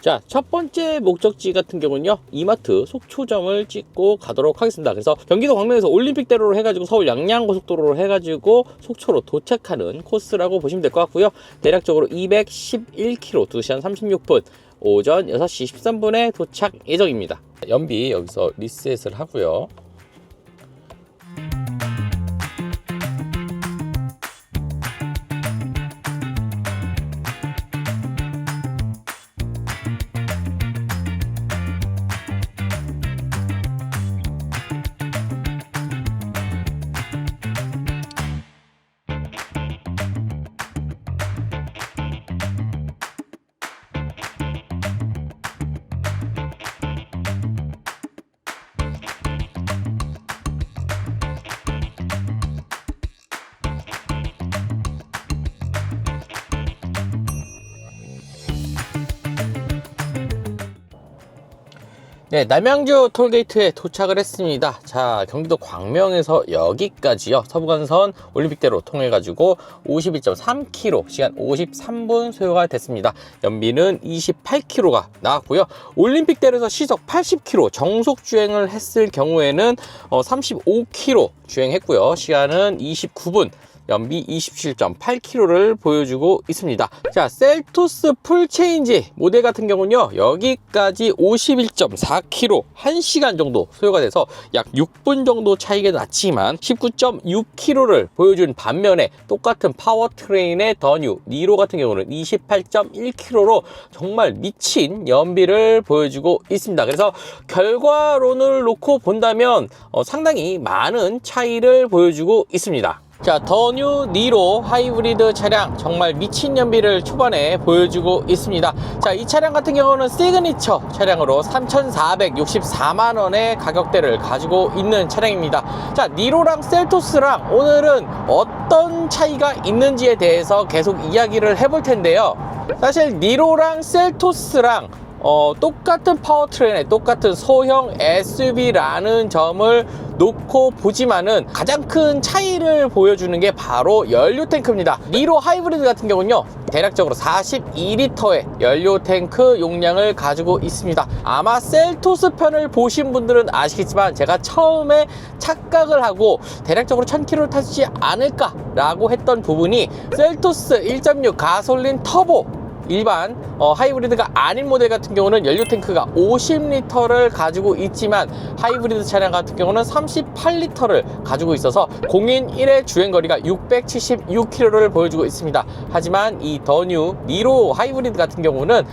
자, 첫 번째 목적지 같은 경우는요, 이마트 속초점을 찍고 가도록 하겠습니다. 그래서 경기도 광명에서 올림픽대로로 해가지고 서울 양양고속도로로 해가지고 속초로 도착하는 코스라고 보시면 될 것 같고요. 대략적으로 211km, 2시간 36분, 오전 6시 13분에 도착 예정입니다. 연비 여기서 리셋을 하고요. 네, 남양주 톨게이트에 도착을 했습니다. 자, 경기도 광명에서 여기까지요. 서부간선 올림픽대로 통해가지고 51.3km, 시간 53분 소요가 됐습니다. 연비는 28km가 나왔고요. 올림픽대로에서 시속 80km 정속 주행을 했을 경우에는 35km 주행했고요. 시간은 29분. 연비 27.8km를 보여주고 있습니다. 자, 셀토스 풀체인지 모델 같은 경우는요, 여기까지 51.4km 1시간 정도 소요가 돼서 약 6분 정도 차이가 났지만 19.6km를 보여준 반면에 똑같은 파워트레인의 더 뉴 니로 같은 경우는 28.1km로 정말 미친 연비를 보여주고 있습니다. 그래서 결과론을 놓고 본다면 상당히 많은 차이를 보여주고 있습니다. 자, 더 뉴 니로 하이브리드 차량 정말 미친 연비를 초반에 보여주고 있습니다. 자, 이 차량 같은 경우는 시그니처 차량으로 3,464만원의 가격대를 가지고 있는 차량입니다. 자, 니로랑 셀토스랑 오늘은 어떤 차이가 있는지에 대해서 계속 이야기를 해볼 텐데요. 사실 니로랑 셀토스랑 똑같은 파워트레인에 똑같은 소형 SUV라는 점을 놓고 보지만은 가장 큰 차이를 보여주는 게 바로 연료 탱크입니다. 니로 하이브리드 같은 경우는요, 대략적으로 42리터의 연료 탱크 용량을 가지고 있습니다. 아마 셀토스 편을 보신 분들은 아시겠지만 제가 처음에 착각을 하고 대략적으로 1000km를 타지 않을까 라고 했던 부분이 셀토스 1.6 가솔린 터보 일반 하이브리드가 아닌 모델 같은 경우는 연료 탱크가 50리터를 가지고 있지만 하이브리드 차량 같은 경우는 38리터를 가지고 있어서 공인 1회 주행거리가 676km를 보여주고 있습니다. 하지만 이 더 뉴 니로 하이브리드 같은 경우는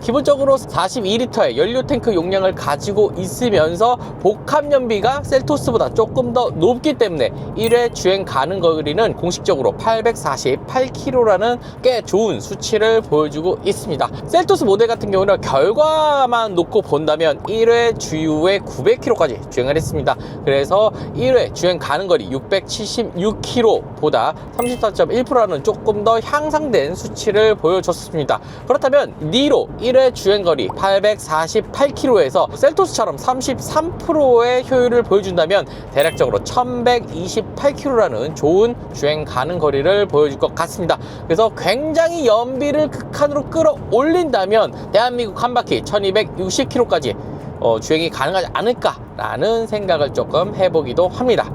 기본적으로 42리터의 연료 탱크 용량을 가지고 있으면서 복합 연비가 셀토스보다 조금 더 높기 때문에 1회 주행 가능 거리는 공식적으로 848km라는 꽤 좋은 수치를 보여주고 있습니다. 셀토스 모델 같은 경우는 결과만 놓고 본다면 1회 주유에 900km까지 주행을 했습니다. 그래서 1회 주행 가능 거리 676km보다 34.1%라는 조금 더 향상된 수치를 보여줬습니다. 그렇다면 니로 1회 주행 거리 848km에서 셀토스처럼 33%의 효율을 보여준다면 대략적으로 1128km라는 좋은 주행 가능 거리를 보여줄 것 같습니다. 그래서 굉장히 연비를 극한으로 끌어올린다면 대한민국 한 바퀴 1260km까지 주행이 가능하지 않을까라는 생각을 조금 해보기도 합니다.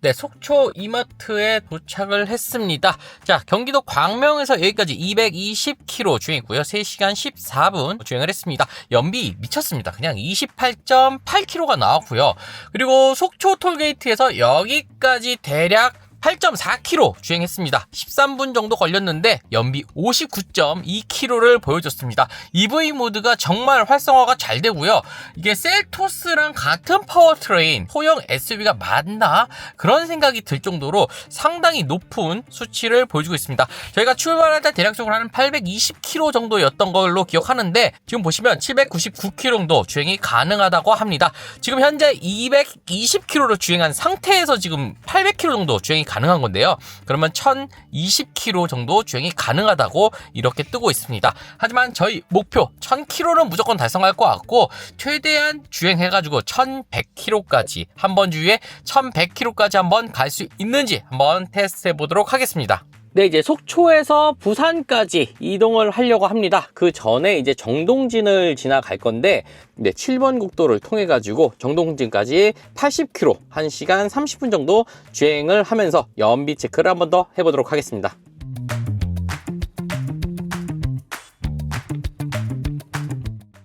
네, 속초 이마트에 도착을 했습니다. 자, 경기도 광명에서 여기까지 220km 주행했고요. 3시간 14분 주행을 했습니다. 연비 미쳤습니다. 그냥 28.8km가 나왔고요. 그리고 속초 톨게이트에서 여기까지 대략 8.4km 주행했습니다. 13분 정도 걸렸는데 연비 59.2km를 보여줬습니다. EV 모드가 정말 활성화가 잘 되고요. 이게 셀토스랑 같은 파워트레인 소형 SUV가 맞나? 그런 생각이 들 정도로 상당히 높은 수치를 보여주고 있습니다. 저희가 출발할 때 대략적으로 한 820km 정도였던 걸로 기억하는데 지금 보시면 799km 정도 주행이 가능하다고 합니다. 지금 현재 220km를 주행한 상태에서 지금 800km 정도 주행이 가능합니다. 가능한 건데요. 그러면 1020km 정도 주행이 가능하다고 이렇게 뜨고 있습니다. 하지만 저희 목표 1000km는 무조건 달성할 것 같고 최대한 주행해가지고 1100km까지 한 번 주위에 1100km까지 한번 갈 수 있는지 한번 테스트 해보도록 하겠습니다. 네, 이제 속초에서 부산까지 이동을 하려고 합니다. 그 전에 이제 정동진을 지나갈 건데, 네, 7번 국도를 통해 가지고 정동진까지 80km, 1시간 30분 정도 주행을 하면서 연비 체크를 한 번 더 해보도록 하겠습니다.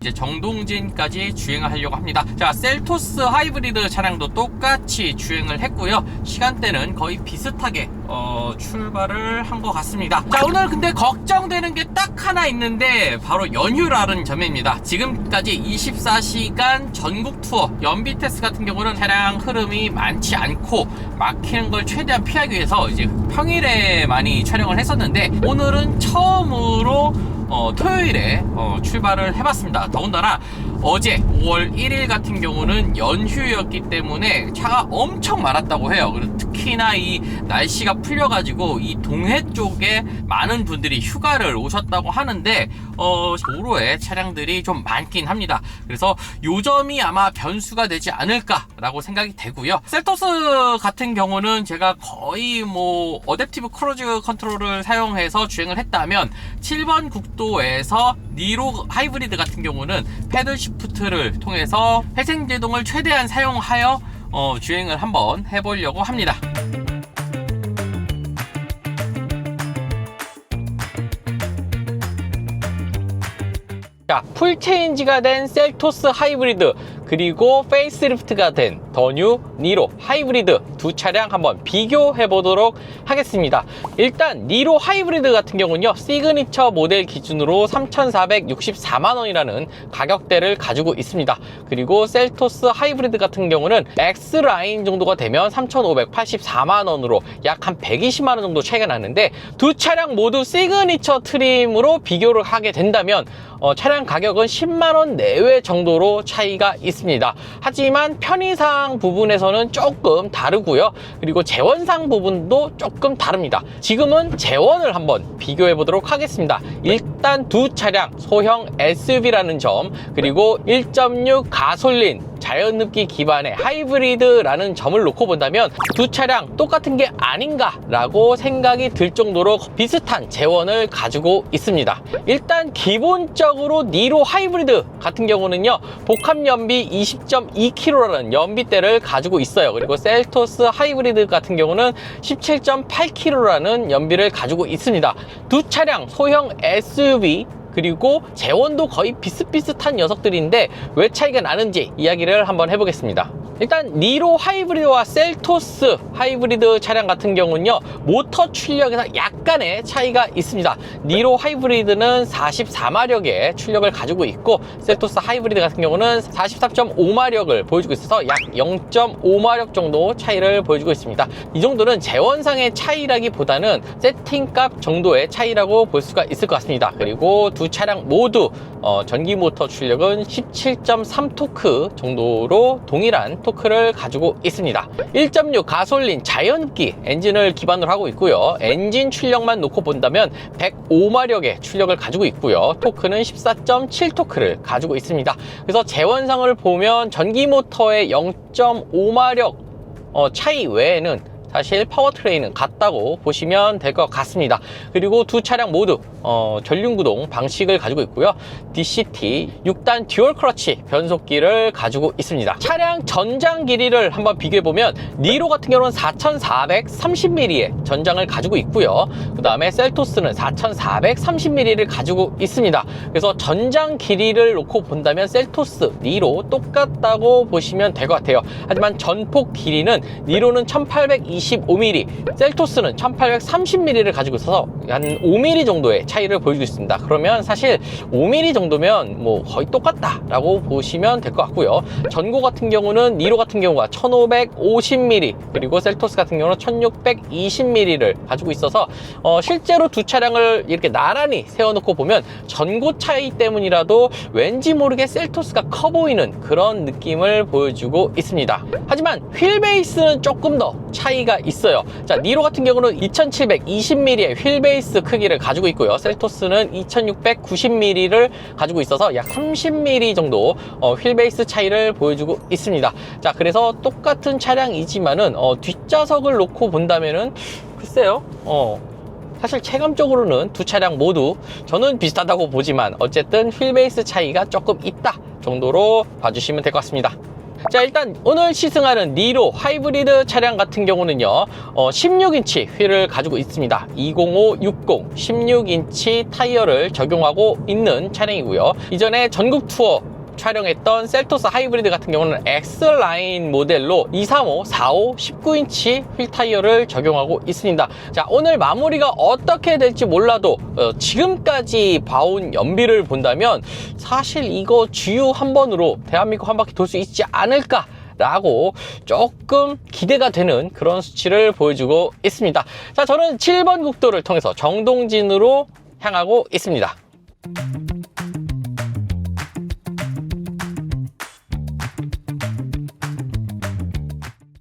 이제 정동진까지 주행을 하려고 합니다. 자, 셀토스 하이브리드 차량도 똑같이 주행을 했고요. 시간대는 거의 비슷하게 출발을 한 것 같습니다. 자, 오늘 근데 걱정되는 게 딱 하나 있는데 바로 연휴라는 점입니다. 지금까지 24시간 전국 투어 연비 테스트 같은 경우는 차량 흐름이 많지 않고 막히는 걸 최대한 피하기 위해서 이제 평일에 많이 촬영을 했었는데, 오늘은 처음으로 토요일에 출발을 해봤습니다. 더군다나 어제 5월 1일 같은 경우는 연휴였기 때문에 차가 엄청 많았다고 해요. 그리고 특히나 이 날씨가 풀려가지고 이 동해 쪽에 많은 분들이 휴가를 오셨다고 하는데 도로에 차량들이 좀 많긴 합니다. 그래서 요 점이 아마 변수가 되지 않을까라고 생각이 되고요. 셀토스 같은 경우는 제가 거의 뭐 어댑티브 크루즈 컨트롤을 사용해서 주행을 했다면 7번 국도에서 니로 하이브리드 같은 경우는 패들 시프트를 통해서 회생제동을 최대한 사용하여 주행을 한번 해보려고 합니다. 자, 풀체인지가 된 셀토스 하이브리드 그리고 페이스리프트가 된 더 뉴 니로 하이브리드 두 차량 한번 비교해 보도록 하겠습니다. 일단 니로 하이브리드 같은 경우는요, 시그니처 모델 기준으로 3,464만원이라는 가격대를 가지고 있습니다. 그리고 셀토스 하이브리드 같은 경우는 X라인 정도가 되면 3,584만원으로 약 한 120만원 정도 차이가 나는데, 두 차량 모두 시그니처 트림으로 비교를 하게 된다면 차량 가격은 10만원 내외 정도로 차이가 있습니다. 하지만 편의상 부분에서는 조금 다르고요. 그리고 재원상 부분도 조금 다릅니다. 지금은 재원을 한번 비교해 보도록 하겠습니다. 일단 두 차량 소형 SUV라는 점, 그리고 1.6 가솔린 자연흡기 기반의 하이브리드라는 점을 놓고 본다면 두 차량 똑같은 게 아닌가 라고 생각이 들 정도로 비슷한 재원을 가지고 있습니다. 일단 기본적으로 니로 하이브리드 같은 경우는요, 복합연비 20.2km라는 연비대를 가지고 있어요. 그리고 셀토스 하이브리드 같은 경우는 17.8km라는 연비를 가지고 있습니다. 두 차량 소형 SUV 그리고 재원도 거의 비슷비슷한 녀석들인데 왜 차이가 나는지 이야기를 한번 해보겠습니다. 일단 니로 하이브리드와 셀토스 하이브리드 차량 같은 경우는요, 모터 출력에서 약간의 차이가 있습니다. 니로 하이브리드는 44마력의 출력을 가지고 있고, 셀토스 하이브리드 같은 경우는 44.5마력을 보여주고 있어서 약 0.5마력 정도 차이를 보여주고 있습니다. 이 정도는 재원상의 차이라기보다는 세팅값 정도의 차이라고 볼 수가 있을 것 같습니다. 그리고 두 차량 모두 전기 모터 출력은 17.3토크 정도로 동일한 토크를 가지고 있습니다. 1.6 가솔린 자연흡기 엔진을 기반으로 하고 있고요. 엔진 출력만 놓고 본다면 105마력의 출력을 가지고 있고요. 토크는 14.7토크를 가지고 있습니다. 그래서 재원상을 보면 전기 모터의 0.5마력 차이 외에는 사실 파워트레인은 같다고 보시면 될 것 같습니다. 그리고 두 차량 모두 전륜구동 방식을 가지고 있고요. DCT 6단 듀얼 클러치 변속기를 가지고 있습니다. 차량 전장 길이를 한번 비교해보면 니로 같은 경우는 4,430mm의 전장을 가지고 있고요. 그 다음에 셀토스는 4,430mm를 가지고 있습니다. 그래서 전장 길이를 놓고 본다면 셀토스, 니로 똑같다고 보시면 될 것 같아요. 하지만 전폭 길이는 니로는 1825mm, 셀토스는 1830mm를 가지고 있어서 한 5mm 정도의 차이를 보여주고 있습니다. 그러면 사실 5mm 정도면 뭐 거의 똑같다라고 보시면 될 것 같고요. 전고 같은 경우는 니로 같은 경우가 1550mm, 그리고 셀토스 같은 경우는 1620mm를 가지고 있어서 실제로 두 차량을 이렇게 나란히 세워놓고 보면 전고 차이 때문이라도 왠지 모르게 셀토스가 커 보이는 그런 느낌을 보여주고 있습니다. 하지만 휠 베이스는 조금 더 차이가 있어요. 자, 니로 같은 경우는 2720mm의 휠베이스 크기를 가지고 있고요. 셀토스는 2690mm를 가지고 있어서 약 30mm 정도 휠베이스 차이를 보여주고 있습니다. 자, 그래서 똑같은 차량이지만은 뒷좌석을 놓고 본다면은 글쎄요, 사실 체감적으로는 두 차량 모두 저는 비슷하다고 보지만 어쨌든 휠베이스 차이가 조금 있다 정도로 봐주시면 될 것 같습니다. 자, 일단 오늘 시승하는 니로 하이브리드 차량 같은 경우는요 16인치 휠을 가지고 있습니다. 20560 16인치 타이어를 적용하고 있는 차량이고요. 이전에 전국 투어 촬영했던 셀토스 하이브리드 같은 경우는 X라인 모델로 235, 45, 19인치 휠 타이어를 적용하고 있습니다. 자, 오늘 마무리가 어떻게 될지 몰라도 지금까지 봐온 연비를 본다면 사실 이거 주유 한 번으로 대한민국 한 바퀴 돌 수 있지 않을까 라고 조금 기대가 되는 그런 수치를 보여주고 있습니다. 자, 저는 7번 국도를 통해서 정동진으로 향하고 있습니다.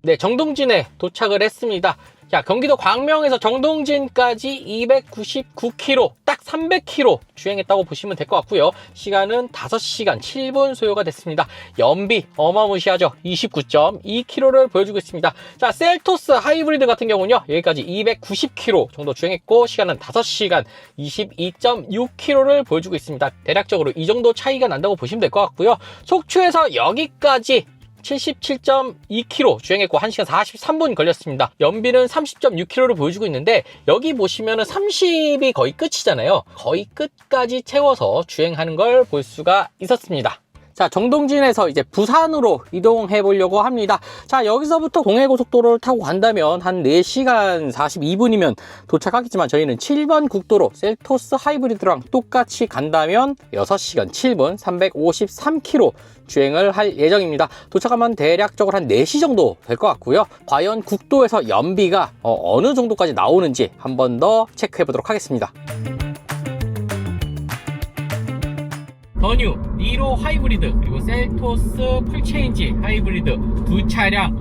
네, 정동진에 도착을 했습니다. 자, 경기도 광명에서 정동진까지 299km, 딱 300km 주행했다고 보시면 될 것 같고요. 시간은 5시간 7분 소요가 됐습니다. 연비 어마무시하죠. 29.2km를 보여주고 있습니다. 자, 셀토스 하이브리드 같은 경우는요, 여기까지 290km 정도 주행했고 시간은 5시간 22.6km를 보여주고 있습니다. 대략적으로 이 정도 차이가 난다고 보시면 될 것 같고요. 속초에서 여기까지 77.2km 주행했고 1시간 43분 걸렸습니다. 연비는 30.6km를 보여주고 있는데 여기 보시면은 30이 거의 끝이잖아요. 거의 끝까지 채워서 주행하는 걸 볼 수가 있었습니다. 자, 정동진에서 이제 부산으로 이동해 보려고 합니다. 자, 여기서부터 동해고속도로를 타고 간다면 한 4시간 42분이면 도착하겠지만 저희는 7번 국도로 셀토스 하이브리드랑 똑같이 간다면 6시간 7분 353km 주행을 할 예정입니다. 도착하면 대략적으로 한 4시 정도 될 것 같고요. 과연 국도에서 연비가 어느 정도까지 나오는지 한 번 더 체크해 보도록 하겠습니다. 더 뉴 니로 하이브리드 그리고 셀토스 풀체인지 하이브리드 두 차량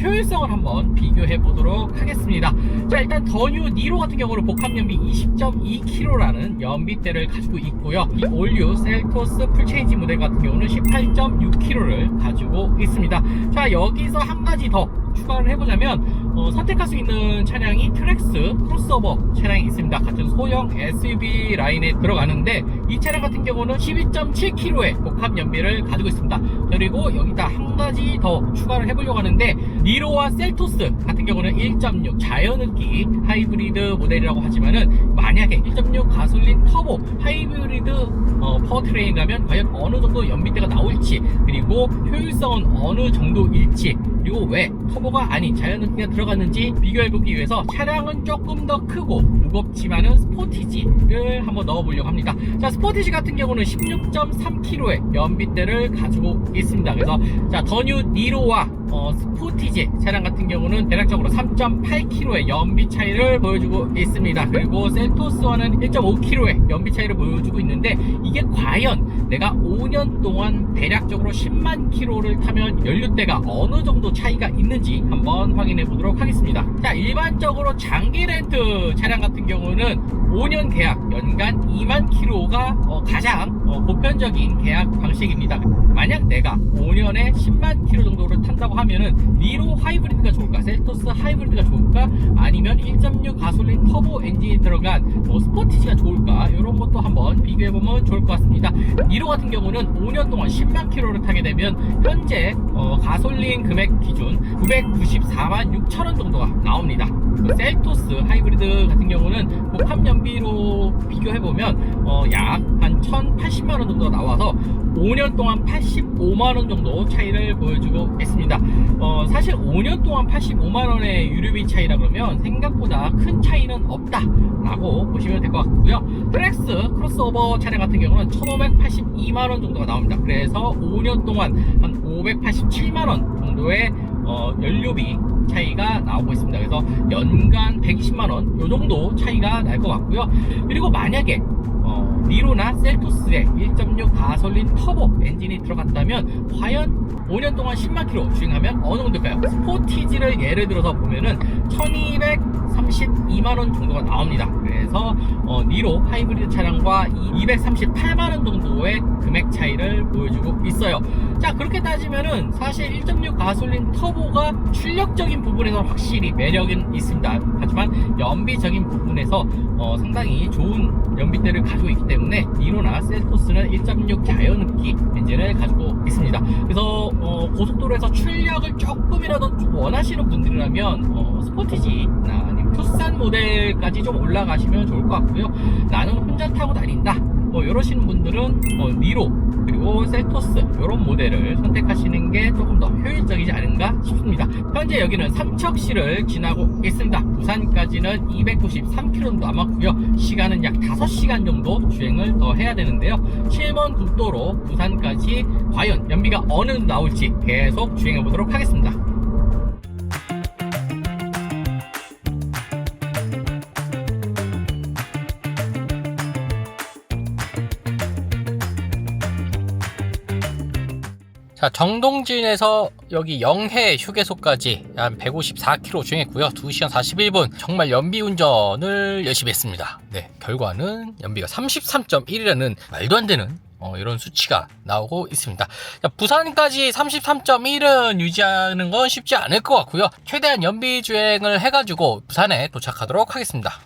효율성을 한번 비교해 보도록 하겠습니다. 자, 일단 더 뉴 니로 같은 경우는 복합 연비 20.2km라는 연비대를 가지고 있고요. 이 올뉴 셀토스 풀체인지 모델 같은 경우는 18.6km를 가지고 있습니다. 자, 여기서 한 가지 더 추가를 해보자면 선택할 수 있는 차량이 트랙스 크로스오버 차량이 있습니다. 같은 소형 SUV 라인에 들어가는데 이 차량 같은 경우는 12.7km의 복합 연비를 가지고 있습니다. 그리고 여기다 한 가지 더 추가를 해보려고 하는데 니로와 셀토스 같은 경우는 1.6 자연흡기 하이브리드 모델이라고 하지만은 만약에 1.6 가솔린 터보 하이브리드 파워트레인이라면 과연 어느 정도 연비대가 나올지 그리고 효율성은 어느 정도일지 그리고 왜 터보가 아닌 자연흡기가 들어갔는지 비교해보기 위해서 차량은 조금 더 크고 무겁지만은 스포티지를 한번 넣어보려고 합니다. 자, 스포티지 같은 경우는 16.3km의 연비대를 가지고 있습니다. 그래서 자, 더 뉴 니로와 스포티지 차량 같은 경우는 대략적으로 3.8km의 연비 차이를 보여주고 있습니다. 그리고 셀토스와는 1.5km의 연비 차이를 보여주고 있는데 이게 과연 내가 5년 동안 대략적으로 10만 km를 타면 연료대가 어느 정도 차이가 있는지 한번 확인해 보도록 하겠습니다. 자, 일반적으로 장기 렌트 차량 같은 경우는 5년 계약 연간 2만 km가 가장 보편적인 계약 방식입니다. 만약 내가 5년에 10만 km 정도를 탄다고 하면은 니로 하이브리드가 좋을까 셀토스 하이브리드가 좋을까 아니면 1.6 가솔린 터보 엔진이 들어간 스포티지가 좋을까 이런 것도 한번 비교해보면 좋을 것 같습니다. 니로 같은 경우는 5년 동안 10만 km를 타게 되면 현재 가솔린 금액 기준 994만 6천원 정도가 나옵니다. 셀토스 하이브리드 같은 경우는 복합 연비로 비교해보면 약 한 1080만원 정도가 나와서 5년 동안 85만원 정도 차이를 보여주고 있습니다. 사실 5년 동안 85만원의 유류비 차이라 그러면 생각보다 큰 차이는 없다 라고 보시면 될 것 같고요. 트랙스 크로스오버 차량 같은 경우는 1582만원 정도가 나옵니다. 그래서 5년 동안 한 587만원 정도의 연료비 차이가 나오고 있습니다. 그래서 연간 120만원 요 정도 차이가 날 것 같고요. 그리고 만약에 니로나 셀토스에 1.6 가솔린 터보 엔진이 들어갔다면 과연 5년 동안 10만 킬로 주행하면 어느 정도일까요? 스포티지를 예를 들어서 보면은 1232만원 정도가 나옵니다. 그래서 니로 하이브리드 차량과 238만원 정도의 금액 차이를 보여주고 있어요. 자, 그렇게 따지면은 사실 1.6 가솔린 터보가 출력적인 부분에서 확실히 매력은 있습니다. 하지만 연비적인 부분에서 상당히 좋은 연비대를 가지고 있기 때문에 니로나 셀토스는 1.6 자연흡기 엔진을 가지고 있습니다. 그래서 고속도로에서 출력을 조금이라도 좀 원하시는 분들이라면 스포티지나 아니면 투싼 모델까지 좀 올라가시면 좋을 것 같고요. 나는 혼자 타고 다닌다 이러시는 분들은 니로 그리고 셀토스 이런 모델을 선택하시는 게 조금 더 효율적이지 않은가 싶습니다. 현재 여기는 삼척시를 지나고 있습니다. 부산까지는 293km 남았고요. 시간은 약 5시간 정도 주행을 더 해야 되는데요. 7번 국도로 부산까지 과연 연비가 어느 정도 나올지 계속 주행해 보도록 하겠습니다. 자, 정동진에서 여기 영해 휴게소까지 한 154km 주행했고요. 2시간 41분 정말 연비 운전을 열심히 했습니다. 네, 결과는 연비가 33.1이라는 말도 안 되는 이런 수치가 나오고 있습니다. 자, 부산까지 33.1은 유지하는 건 쉽지 않을 것 같고요. 최대한 연비 주행을 해가지고 부산에 도착하도록 하겠습니다.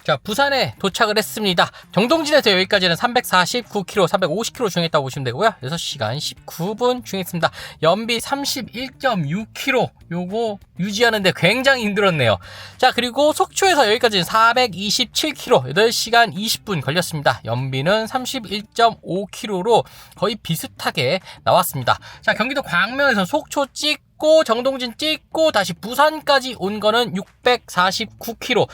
자, 부산에 도착을 했습니다. 정동진에서 여기까지는 349km, 350km 주행했다고 보시면 되고요. 6시간 19분 주행했습니다. 연비 31.6km 요거 유지하는데 굉장히 힘들었네요. 자, 그리고 속초에서 여기까지는 427km, 8시간 20분 걸렸습니다. 연비는 31.5km로 거의 비슷하게 나왔습니다. 자, 경기도 광명에서 속초 찍고 정동진 찍고 다시 부산까지 온 거는 649km.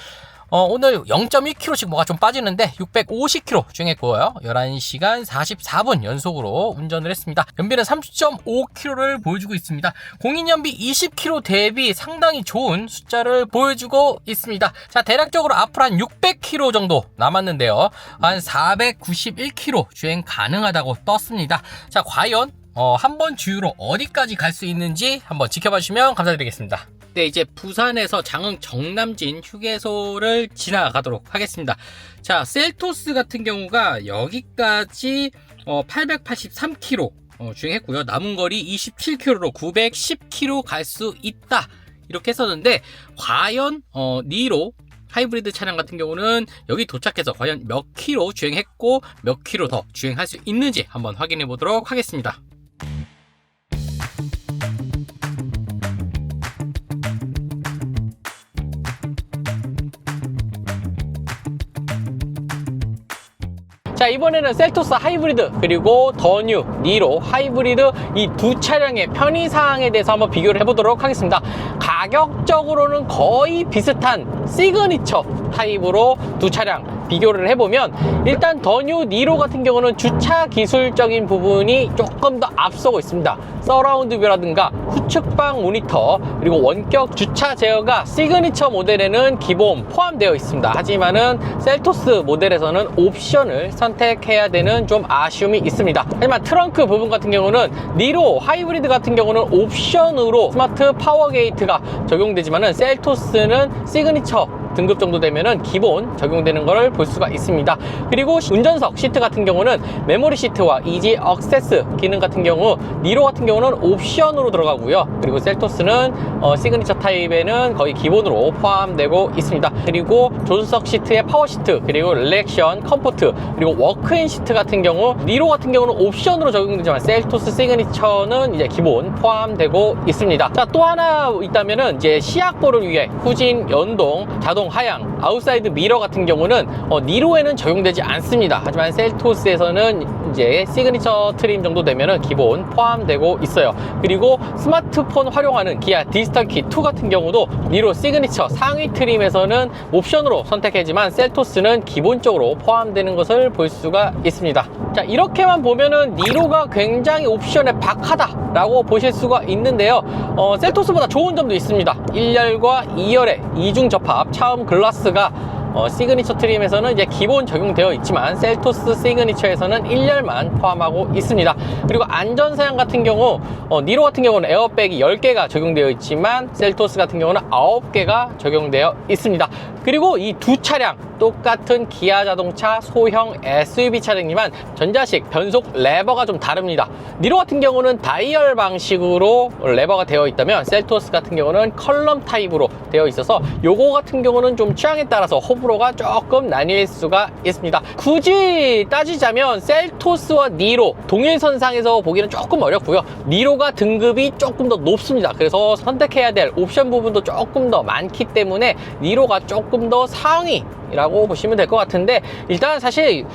오늘 0.1km씩 뭐가 좀 빠지는데 650km 주행했고요. 11시간 44분 연속으로 운전을 했습니다. 연비는 30.5km를 보여주고 있습니다. 공인연비 20km 대비 상당히 좋은 숫자를 보여주고 있습니다. 자, 대략적으로 앞으로 한 600km 정도 남았는데요. 한 491km 주행 가능하다고 떴습니다. 자, 과연 한번 주유로 어디까지 갈 수 있는지 한번 지켜봐 주시면 감사드리겠습니다. 네, 이제 부산에서 장흥 정남진 휴게소를 지나가도록 하겠습니다. 자, 셀토스 같은 경우가 여기까지 883km 주행했고요. 남은 거리 27km로 910km 갈 수 있다 이렇게 했었는데, 과연 니로 하이브리드 차량 같은 경우는 여기 도착해서 과연 몇 킬로 주행했고 몇 킬로 더 주행할 수 있는지 한번 확인해 보도록 하겠습니다. 자, 이번에는 셀토스 하이브리드 그리고 더 뉴 니로 하이브리드 이 두 차량의 편의사항에 대해서 한번 비교를 해보도록 하겠습니다. 가격적으로는 거의 비슷한 시그니처 타입으로 두 차량 비교를 해보면, 일단 더 뉴 니로 같은 경우는 주차 기술적인 부분이 조금 더 앞서고 있습니다. 서라운드 뷰라든가 후측방 모니터 그리고 원격 주차 제어가 시그니처 모델에는 기본 포함되어 있습니다. 하지만은 셀토스 모델에서는 옵션을 선택해야 되는 좀 아쉬움이 있습니다. 하지만 트렁크 부분 같은 경우는 니로 하이브리드 같은 경우는 옵션으로 스마트 파워 게이트가 적용되지만은 셀토스는 시그니처 등급 정도 되면은 기본 적용되는 것을 볼 수가 있습니다. 그리고 운전석 시트 같은 경우는 메모리 시트와 이지 액세스 기능 같은 경우 니로 같은 경우는 옵션으로 들어가고요. 그리고 셀토스는 시그니처 타입에는 거의 기본으로 포함되고 있습니다. 그리고 조수석 시트의 파워 시트, 그리고 릴렉션, 컴포트, 그리고 워크인 시트 같은 경우 니로 같은 경우는 옵션으로 적용되지만 셀토스 시그니처는 이제 기본 포함되고 있습니다. 자, 또 하나 있다면은 이제 시약보를 위해 후진 연동 자동 자동 하향, 아웃사이드 미러 같은 경우는 니로에는 적용되지 않습니다. 하지만 셀토스에서는 이제 시그니처 트림 정도 되면은 기본 포함되고 있어요. 그리고 스마트폰 활용하는 기아 디지털 키 2 같은 경우도 니로 시그니처 상위 트림에서는 옵션으로 선택하지만 셀토스는 기본적으로 포함되는 것을 볼 수가 있습니다. 자, 이렇게만 보면은 니로가 굉장히 옵션에 박하다 라고 보실 수가 있는데요. 셀토스보다 좋은 점도 있습니다. 1열과 2열의 이중 접합 차음 글라스가 시그니처 트림에서는 이제 기본 적용되어 있지만 셀토스 시그니처에서는 1열만 포함하고 있습니다. 그리고 안전사양 같은 경우 니로 같은 경우는 에어백이 10개가 적용되어 있지만 셀토스 같은 경우는 9개가 적용되어 있습니다. 그리고 이 두 차량 똑같은 기아 자동차 소형 SUV 차량이지만 전자식 변속 레버가 좀 다릅니다. 니로 같은 경우는 다이얼 방식으로 레버가 되어 있다면 셀토스 같은 경우는 컬럼 타입으로 되어 있어서 요거 같은 경우는 좀 취향에 따라서 호불호가 조금 나뉠 수가 있습니다. 굳이 따지자면 셀토스와 니로 동일선상에서 보기는 조금 어렵고요. 니로가 등급이 조금 더 높습니다. 그래서 선택해야 될 옵션 부분도 조금 더 많기 때문에 니로가 조금 더 상위라고 보시면 될 것 같은데, 일단 사실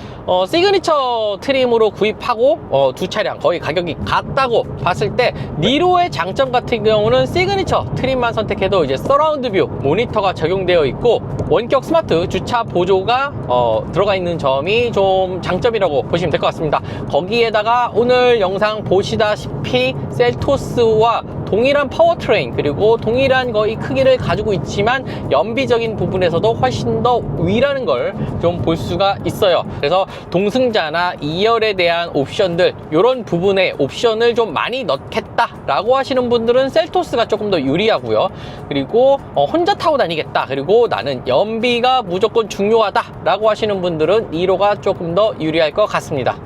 시그니처 트림으로 구입하고 두 차량 거의 가격이 같다고 봤을 때 니로의 장점 같은 경우는 시그니처 트림만 선택해도 이제 서라운드 뷰 모니터가 적용되어 있고 원격 스마트 주차 보조가 들어가 있는 점이 좀 장점이라고 보시면 될 것 같습니다. 거기에다가 오늘 영상 보시다시피 셀토스와 동일한 파워트레인 그리고 동일한 거의 크기를 가지고 있지만 연비적인 부분에서도 훨씬 더 위라는 걸 좀 볼 수가 있어요. 그래서 동승자나 2열에 대한 옵션들, 이런 부분에 옵션을 좀 많이 넣겠다 라고 하시는 분들은 셀토스가 조금 더 유리하고요. 그리고 혼자 타고 다니겠다, 그리고 나는 연비가 무조건 중요하다 라고 하시는 분들은 니로가 조금 더 유리할 것 같습니다.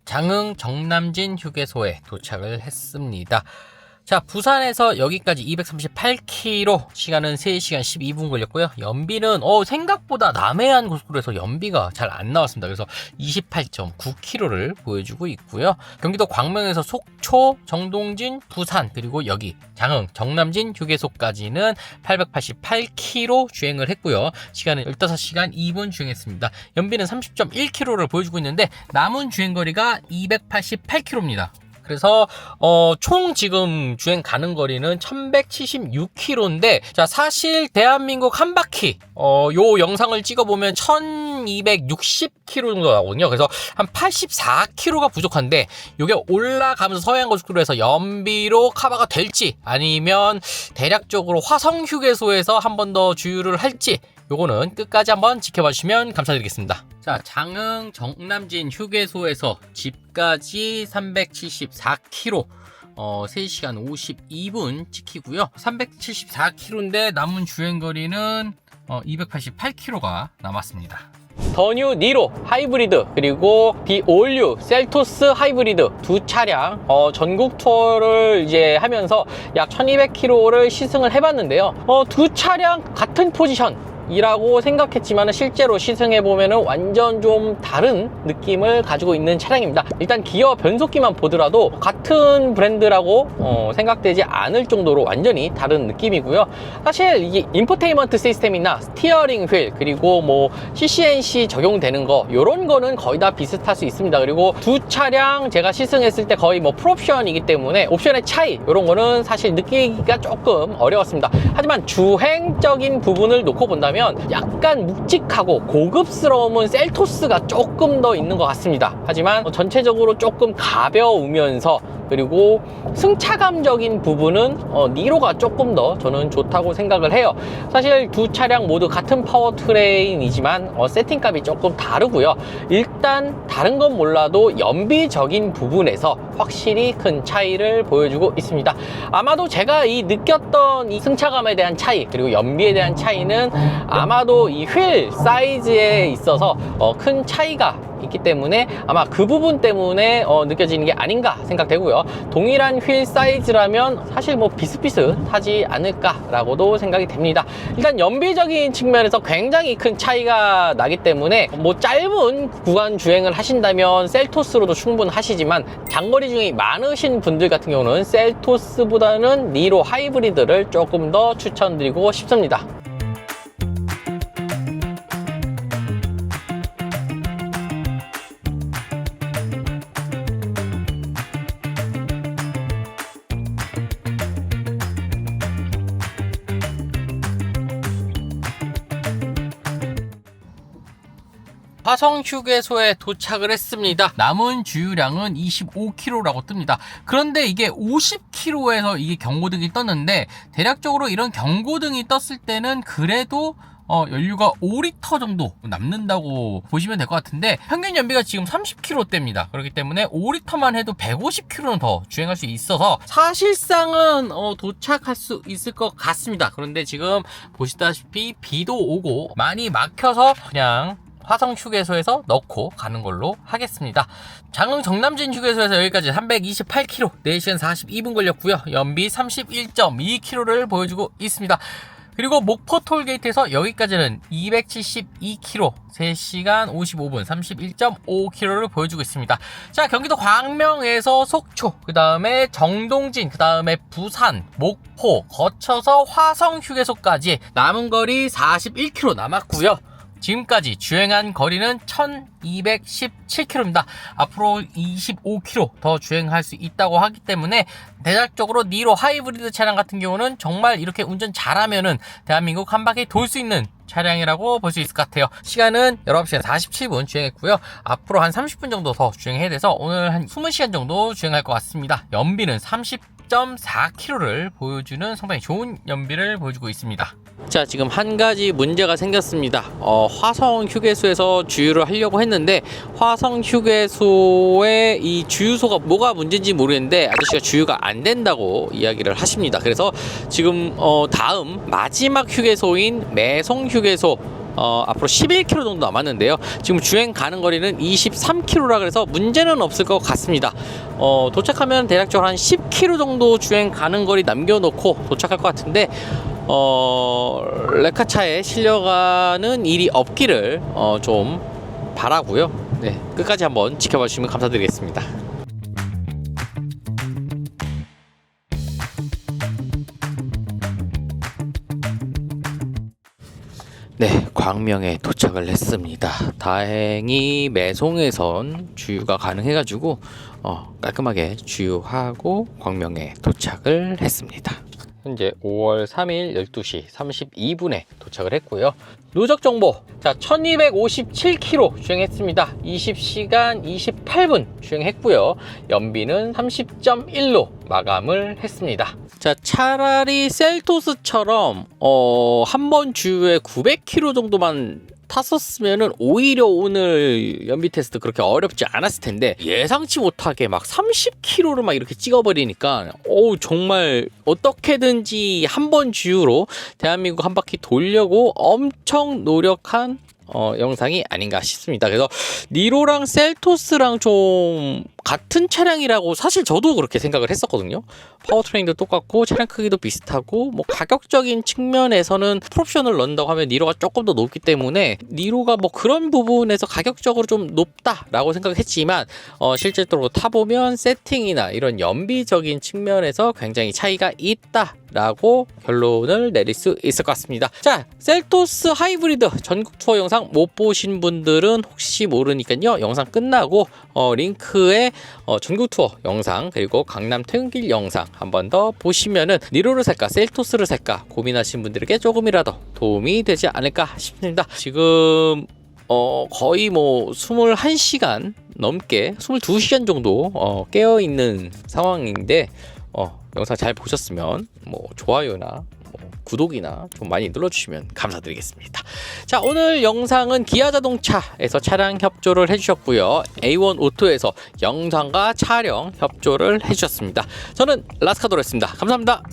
장흥 정남진 휴게소에 도착을 했습니다. 자, 부산에서 여기까지 238km, 시간은 3시간 12분 걸렸고요. 연비는 생각보다 남해안 고속도로에서 연비가 잘 안 나왔습니다. 그래서 28.9km를 보여주고 있고요. 경기도 광명에서 속초, 정동진, 부산, 그리고 여기 장흥 정남진 휴게소까지는 888km 주행을 했고요. 시간은 15시간 2분 주행했습니다. 연비는 30.1km를 보여주고 있는데 남은 주행거리가 288km입니다. 그래서 총 지금 주행 가는 거리는 1176km인데, 자, 사실 대한민국 한 바퀴 요 영상을 찍어보면 1260km 정도 나오거든요. 그래서 한 84km가 부족한데, 요게 올라가면서 서해안고속도로에서 연비로 커버가 될지 아니면 대략적으로 화성 휴게소에서 한 번 더 주유를 할지, 요거는 끝까지 한번 지켜봐 주시면 감사드리겠습니다. 자, 장흥 정남진 휴게소에서 집까지 374km, 3시간 52분 찍히고요. 374km인데 남은 주행거리는 288km가 남았습니다. 더 뉴 니로 하이브리드 그리고 비올류 셀토스 하이브리드 두 차량 전국 투어를 이제 하면서 약 1200km를 시승을 해봤는데요. 두 차량 같은 포지션 이라고 생각했지만 실제로 시승해보면 완전 좀 다른 느낌을 가지고 있는 차량입니다. 일단 기어 변속기만 보더라도 같은 브랜드라고 생각되지 않을 정도로 완전히 다른 느낌이고요. 사실 이게 인포테인먼트 시스템이나 스티어링 휠 그리고 뭐 CCNC 적용되는 거, 요런 거는 거의 다 비슷할 수 있습니다. 그리고 두 차량 제가 시승했을 때 거의 뭐 풀옵션이기 때문에 옵션의 차이, 요런 거는 사실 느끼기가 조금 어려웠습니다. 하지만 주행적인 부분을 놓고 본다면 약간 묵직하고 고급스러움은 셀토스가 조금 더 있는 것 같습니다. 하지만 전체적으로 조금 가벼우면서, 그리고 승차감적인 부분은 니로가 조금 더 저는 좋다고 생각을 해요. 사실 두 차량 모두 같은 파워트레인이지만 세팅값이 조금 다르고요. 일단 다른 건 몰라도 연비적인 부분에서 확실히 큰 차이를 보여주고 있습니다. 아마도 제가 느꼈던 이 승차감에 대한 차이 그리고 연비에 대한 차이는 아마도 이 휠 사이즈에 있어서 큰 차이가 있기 때문에 아마 그 부분 때문에 느껴지는 게 아닌가 생각되고요. 동일한 휠 사이즈라면 사실 뭐 비슷비슷하지 않을까라고도 생각이 됩니다. 일단 연비적인 측면에서 굉장히 큰 차이가 나기 때문에 뭐 짧은 구간 주행을 하신다면 셀토스로도 충분하시지만 장거리 중에 많으신 분들 같은 경우는 셀토스보다는 니로 하이브리드를 조금 더 추천드리고 싶습니다. 화성 휴게소에 도착을 했습니다. 남은 주유량은 25km라고 뜹니다. 그런데 이게 50km에서 이게 경고등이 떴는데 대략적으로 이런 경고등이 떴을 때는 그래도 연료가 5리터 정도 남는다고 보시면 될 것 같은데 평균 연비가 지금 30km대입니다. 그렇기 때문에 5리터만 해도 150km는 더 주행할 수 있어서 사실상은 도착할 수 있을 것 같습니다. 그런데 지금 보시다시피 비도 오고 많이 막혀서 그냥 화성 휴게소에서 넣고 가는 걸로 하겠습니다. 장흥 정남진 휴게소에서 여기까지 328km, 4시간 42분 걸렸고요. 연비 31.2km를 보여주고 있습니다. 그리고 목포 톨게이트에서 여기까지는 272km, 3시간 55분, 31.5km를 보여주고 있습니다. 자, 경기도 광명에서 속초, 그 다음에 정동진, 그 다음에 부산, 목포, 거쳐서 화성 휴게소까지 남은 거리 41km 남았고요. 지금까지 주행한 거리는 1217km입니다. 앞으로 25km 더 주행할 수 있다고 하기 때문에 대략적으로 니로 하이브리드 차량 같은 경우는 정말 이렇게 운전 잘하면은 대한민국 한 바퀴 돌 수 있는 차량이라고 볼 수 있을 것 같아요. 시간은 19시간 47분 주행했고요. 앞으로 한 30분 정도 더 주행해야 돼서 오늘 한 20시간 정도 주행할 것 같습니다. 연비는 30.4km를 보여주는 상당히 좋은 연비를 보여주고 있습니다. 자, 지금 한 가지 문제가 생겼습니다. 화성 휴게소에서 주유를 하려고 했는데 화성 휴게소의 이 주유소가 뭐가 문제인지 모르겠는데 아저씨가 주유가 안 된다고 이야기를 하십니다. 그래서 지금 다음 마지막 휴게소인 매송 휴게소 앞으로 11km 정도 남았는데요. 지금 주행 가는 거리는 23km라 그래서 문제는 없을 것 같습니다. 도착하면 대략적으로 한 10km 정도 주행 가는 거리 남겨놓고 도착할 것 같은데 레카차에 실려가는 일이 없기를 좀 바라고요. 네, 끝까지 한번 지켜봐 주시면 감사드리겠습니다. 네, 광명에 도착을 했습니다. 다행히 매송에선 주유가 가능해가지고 깔끔하게 주유하고 광명에 도착을 했습니다. 현재 5월 3일 12시 32분에 도착을 했고요. 누적 정보, 자 1257km 주행했습니다. 20시간 28분 주행했고요. 연비는 30.1로 마감을 했습니다. 자, 차라리 셀토스처럼 한 번 주유에 900km 정도만 탔었으면은 오히려 오늘 연비 테스트 그렇게 어렵지 않았을 텐데 예상치 못하게 막 30km를 막 이렇게 찍어버리니까 정말 어떻게든지 한 번 주유로 대한민국 한 바퀴 돌려고 엄청 노력한 영상이 아닌가 싶습니다. 그래서 니로랑 셀토스랑 좀 같은 차량이라고 사실 저도 그렇게 생각을 했었거든요. 파워트레인도 똑같고 차량 크기도 비슷하고 뭐 가격적인 측면에서는 풀옵션을 넣는다고 하면 니로가 조금 더 높기 때문에 니로가 뭐 그런 부분에서 가격적으로 좀 높다라고 생각했지만 실제로 타보면 세팅이나 이런 연비적인 측면에서 굉장히 차이가 있다라고 결론을 내릴 수 있을 것 같습니다. 자, 셀토스 하이브리드 전국 투어 영상 못 보신 분들은 혹시 모르니까요. 영상 끝나고 링크에 전국 투어 영상 그리고 강남 퇴근길 영상 한 번 더 보시면은 니로를 살까 셀토스를 살까 고민하신 분들에게 조금이라도 도움이 되지 않을까 싶습니다. 지금 거의 뭐 21시간 넘게 22시간 정도 깨어있는 상황인데 영상 잘 보셨으면 뭐 좋아요나 구독이나 좀 많이 눌러주시면 감사드리겠습니다. 자, 오늘 영상은 기아자동차에서 차량 협조를 해주셨고요. A1 오토에서 영상과 촬영 협조를 해주셨습니다. 저는 라스카도로였습니다. 감사합니다.